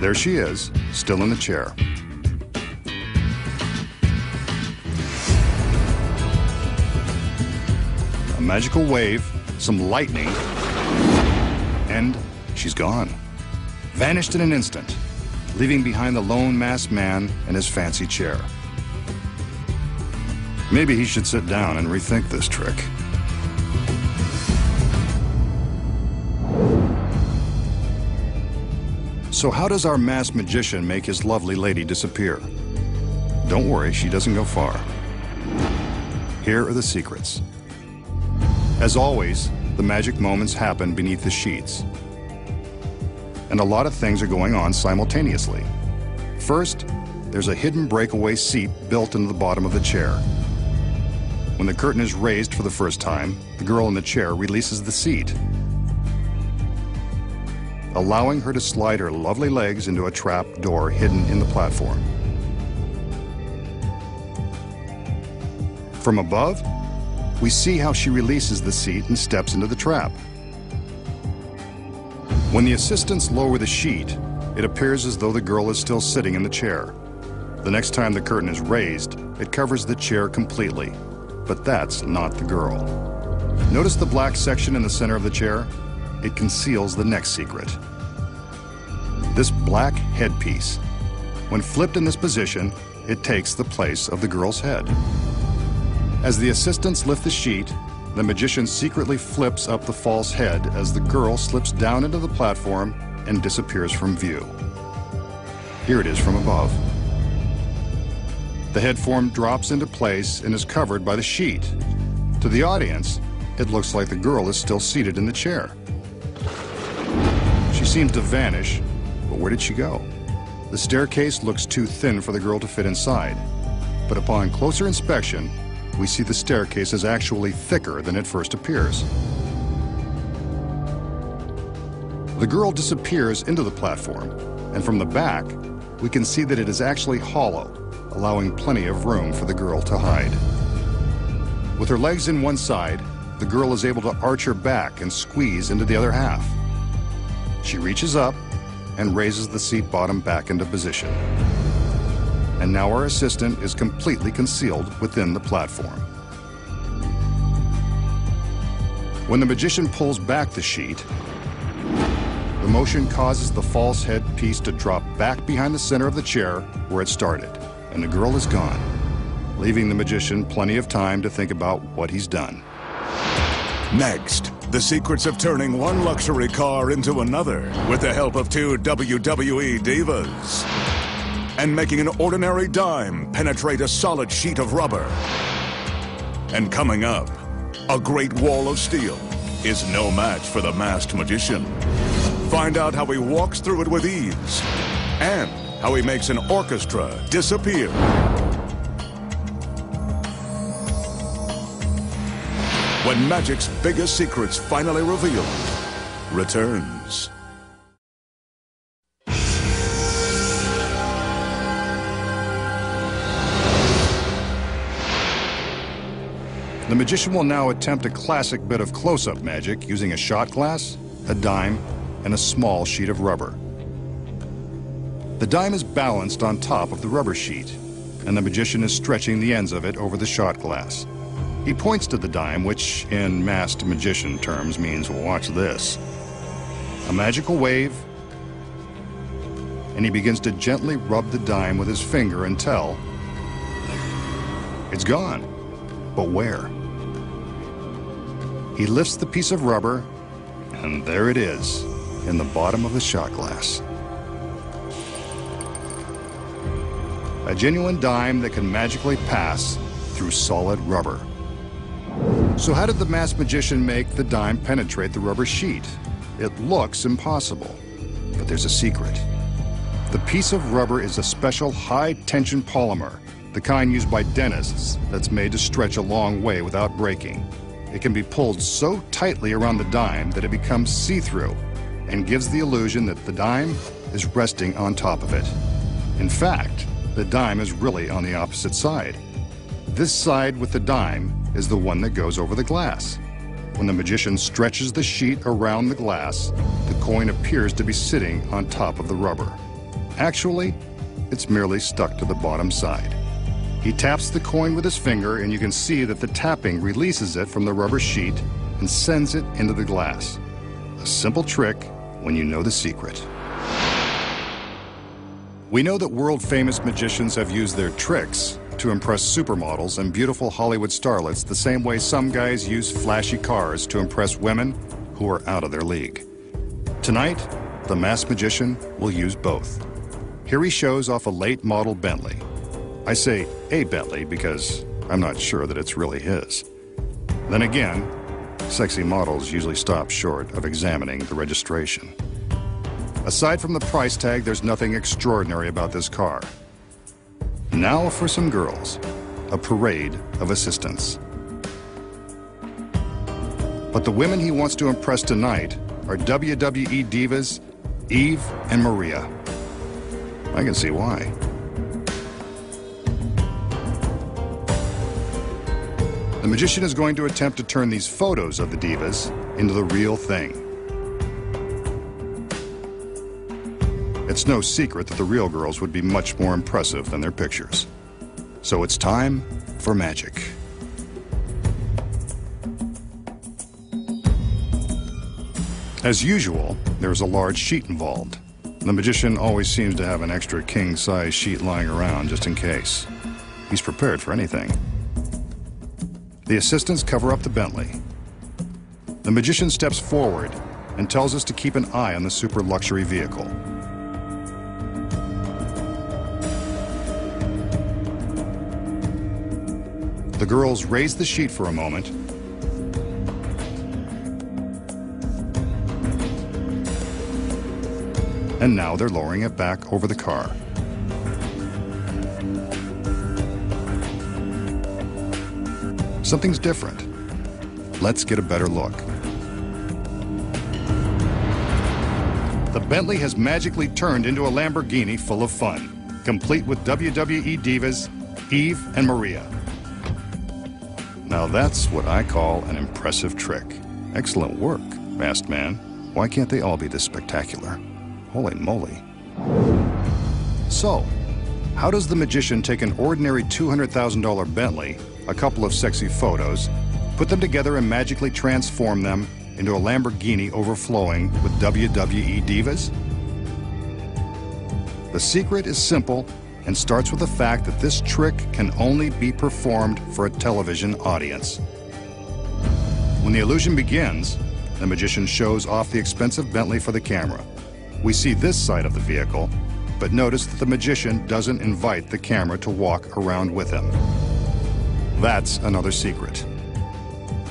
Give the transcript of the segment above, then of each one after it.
There she is, still in the chair. A magical wave, some lightning, and she's gone. Vanished in an instant, leaving behind the lone masked man and his fancy chair. Maybe he should sit down and rethink this trick. So how does our masked magician make his lovely lady disappear? Don't worry, she doesn't go far. Here are the secrets. As always, the magic moments happen beneath the sheets. And a lot of things are going on simultaneously. First, there's a hidden breakaway seat built into the bottom of the chair. When the curtain is raised for the first time, the girl in the chair releases the seat, allowing her to slide her lovely legs into a trap door hidden in the platform. From above, we see how she releases the seat and steps into the trap. When the assistants lower the sheet, it appears as though the girl is still sitting in the chair. The next time the curtain is raised, it covers the chair completely. But that's not the girl. Notice the black section in the center of the chair? It conceals the next secret. This black headpiece. When flipped in this position, it takes the place of the girl's head. As the assistants lift the sheet, the magician secretly flips up the false head as the girl slips down into the platform and disappears from view. Here it is from above. The head form drops into place and is covered by the sheet. To the audience, it looks like the girl is still seated in the chair. She seems to vanish, but where did she go? The staircase looks too thin for the girl to fit inside, but upon closer inspection, we see the staircase is actually thicker than it first appears. The girl disappears into the platform, and from the back, we can see that it is actually hollow, allowing plenty of room for the girl to hide. With her legs in one side, the girl is able to arch her back and squeeze into the other half. She reaches up and raises the seat bottom back into position. And now our assistant is completely concealed within the platform. When the magician pulls back the sheet, the motion causes the false head piece to drop back behind the center of the chair where it started. And the girl is gone, leaving the magician plenty of time to think about what he's done. Next, the secrets of turning one luxury car into another with the help of two WWE divas. And making an ordinary dime penetrate a solid sheet of rubber. And coming up, a great wall of steel is no match for the masked magician. Find out how he walks through it with ease and how he makes an orchestra disappear. When magic's biggest secrets finally revealed, returns. The magician will now attempt a classic bit of close-up magic using a shot glass, a dime, and a small sheet of rubber. The dime is balanced on top of the rubber sheet, and the magician is stretching the ends of it over the shot glass. He points to the dime, which in masked magician terms means, watch this. A magical wave, and he begins to gently rub the dime with his finger until it's gone. But where? He lifts the piece of rubber, and there it is, in the bottom of the shot glass. A genuine dime that can magically pass through solid rubber. So how did the masked magician make the dime penetrate the rubber sheet? It looks impossible, but there's a secret. The piece of rubber is a special high-tension polymer, the kind used by dentists that's made to stretch a long way without breaking. It can be pulled so tightly around the dime that it becomes see-through and gives the illusion that the dime is resting on top of it. In fact, the dime is really on the opposite side. This side with the dime is the one that goes over the glass. When the magician stretches the sheet around the glass, the coin appears to be sitting on top of the rubber. Actually, it's merely stuck to the bottom side. He taps the coin with his finger, and you can see that the tapping releases it from the rubber sheet and sends it into the glass. A simple trick when you know the secret. We know that world-famous magicians have used their tricks to impress supermodels and beautiful Hollywood starlets the same way some guys use flashy cars to impress women who are out of their league. Tonight, the masked magician will use both. Here he shows off a late model Bentley. I say a Bentley because I'm not sure that it's really his. Then again, sexy models usually stop short of examining the registration. Aside from the price tag, there's nothing extraordinary about this car. Now for some girls, a parade of assistants. But the women he wants to impress tonight are WWE divas Eve and Maria. I can see why. The magician is going to attempt to turn these photos of the divas into the real thing. It's no secret that the real girls would be much more impressive than their pictures. So it's time for magic. As usual, there's a large sheet involved. The magician always seems to have an extra king-size sheet lying around just in case. He's prepared for anything. The assistants cover up the Bentley. The magician steps forward and tells us to keep an eye on the super luxury vehicle. The girls raise the sheet for a moment and now they're lowering it back over the car. Something's different. Let's get a better look. The Bentley has magically turned into a Lamborghini full of fun, complete with WWE divas Eve and Maria. Now that's what I call an impressive trick. Excellent work, masked man. Why can't they all be this spectacular? Holy moly. So, how does the magician take an ordinary $200,000 Bentley, a couple of sexy photos, put them together and magically transform them into a Lamborghini overflowing with WWE divas? The secret is simple and starts with the fact that this trick can only be performed for a television audience. When the illusion begins, the magician shows off the expensive Bentley for the camera. We see this side of the vehicle, but notice that the magician doesn't invite the camera to walk around with him. That's another secret.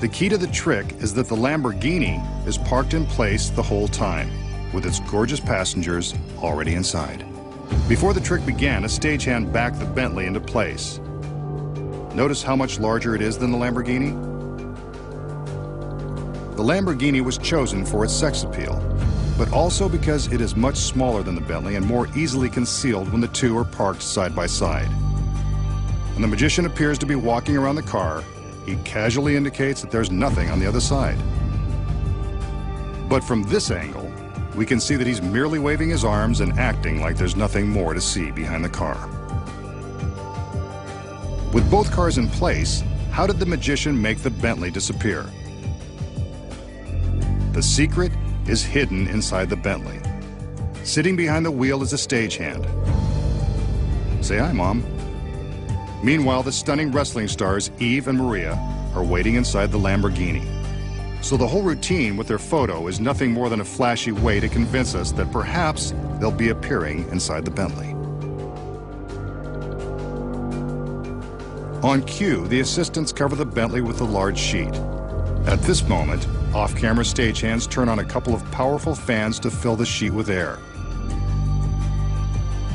The key to the trick is that the Lamborghini is parked in place the whole time, with its gorgeous passengers already inside. Before the trick began, a stagehand backed the Bentley into place. Notice how much larger it is than the Lamborghini? The Lamborghini was chosen for its sex appeal, but also because it is much smaller than the Bentley and more easily concealed when the two are parked side by side. When the magician appears to be walking around the car, he casually indicates that there's nothing on the other side. But from this angle, we can see that he's merely waving his arms and acting like there's nothing more to see behind the car. With both cars in place, how did the magician make the Bentley disappear? The secret is hidden inside the Bentley. Sitting behind the wheel is a stagehand. Say hi, Mom. Meanwhile, the stunning wrestling stars Eve and Maria are waiting inside the Lamborghini. So the whole routine with their photo is nothing more than a flashy way to convince us that perhaps they'll be appearing inside the Bentley. On cue, the assistants cover the Bentley with a large sheet. At this moment, off-camera stagehands turn on a couple of powerful fans to fill the sheet with air.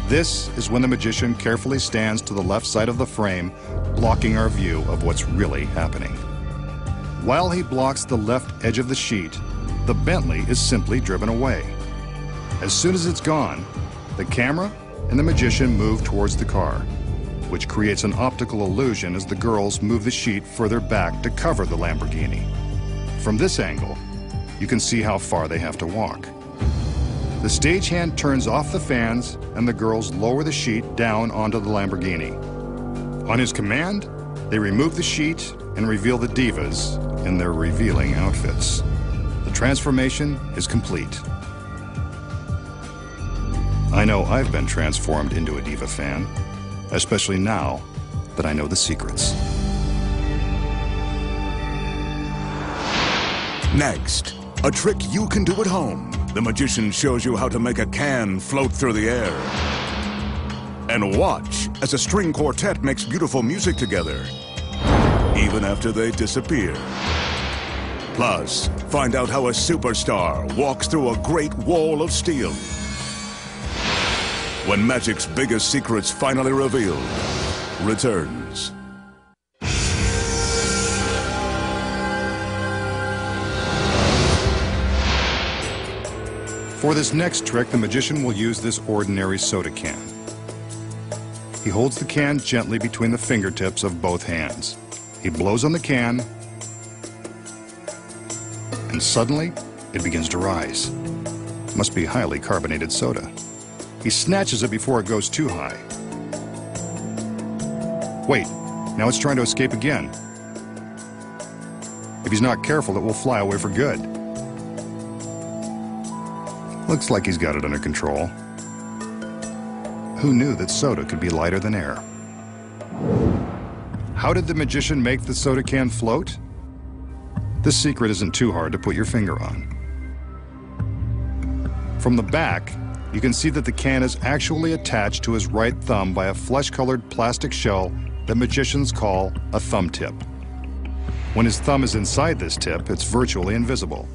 This is when the magician carefully stands to the left side of the frame, blocking our view of what's really happening. While he blocks the left edge of the sheet, the Bentley is simply driven away. As soon as it's gone, the camera and the magician move towards the car, which creates an optical illusion as the girls move the sheet further back to cover the Lamborghini. From this angle, you can see how far they have to walk. The stagehand turns off the fans and the girls lower the sheet down onto the Lamborghini. On his command, they remove the sheet and reveal the divas in their revealing outfits. The transformation is complete. I know I've been transformed into a diva fan, especially now that I know the secrets. Next, a trick you can do at home. The magician shows you how to make a can float through the air. And watch as a string quartet makes beautiful music together, even after they disappear. Plus, find out how a superstar walks through a great wall of steel. When magic's biggest secrets finally revealed returns. For this next trick, the magician will use this ordinary soda can. He holds the can gently between the fingertips of both hands. He blows on the can, and suddenly it begins to rise. Must be highly carbonated soda. He snatches it before it goes too high. Wait, now it's trying to escape again. If he's not careful, it will fly away for good. Looks like he's got it under control. Who knew that soda could be lighter than air? How did the magician make the soda can float? This secret isn't too hard to put your finger on. From the back, you can see that the can is actually attached to his right thumb by a flesh-colored plastic shell that magicians call a thumb tip. When his thumb is inside this tip, it's virtually invisible.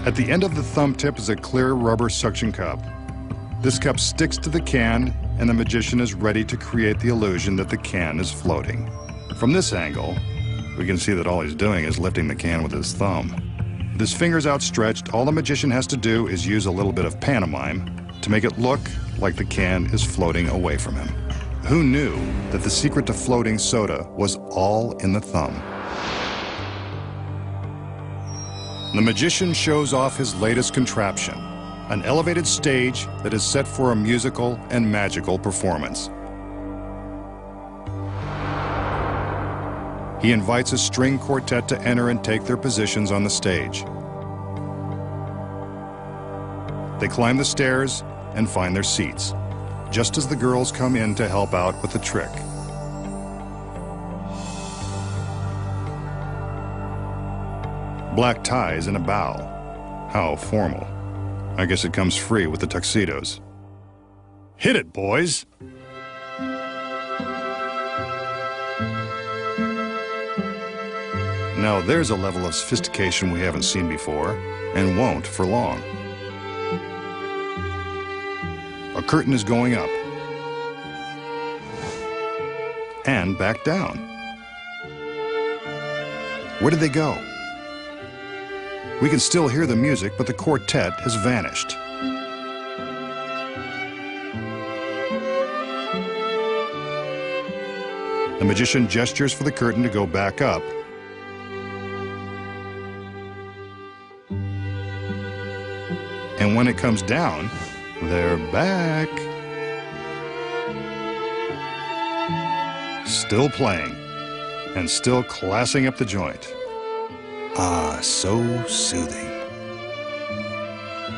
At the end of the thumb tip is a clear rubber suction cup. This cup sticks to the can, and the magician is ready to create the illusion that the can is floating. From this angle, we can see that all he's doing is lifting the can with his thumb. With his fingers outstretched, all the magician has to do is use a little bit of pantomime to make it look like the can is floating away from him. Who knew that the secret to floating soda was all in the thumb? The magician shows off his latest contraption, an elevated stage that is set for a musical and magical performance. He invites a string quartet to enter and take their positions on the stage. They climb the stairs and find their seats, just as the girls come in to help out with the trick. Black ties and a bow. How formal. I guess it comes free with the tuxedos. Hit it, boys! Now there's a level of sophistication we haven't seen before, and won't for long. A curtain is going up. And back down. Where did they go? We can still hear the music, but the quartet has vanished. The magician gestures for the curtain to go back up. And when it comes down, they're back. Still playing, and still classing up the joint. Ah, so soothing.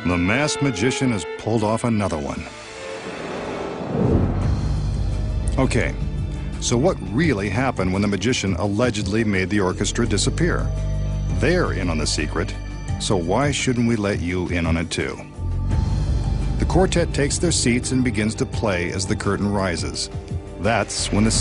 The masked magician has pulled off another one. Okay, so what really happened when the magician allegedly made the orchestra disappear? They're in on the secret, so why shouldn't we let you in on it too? The quartet takes their seats and begins to play as the curtain rises. That's when the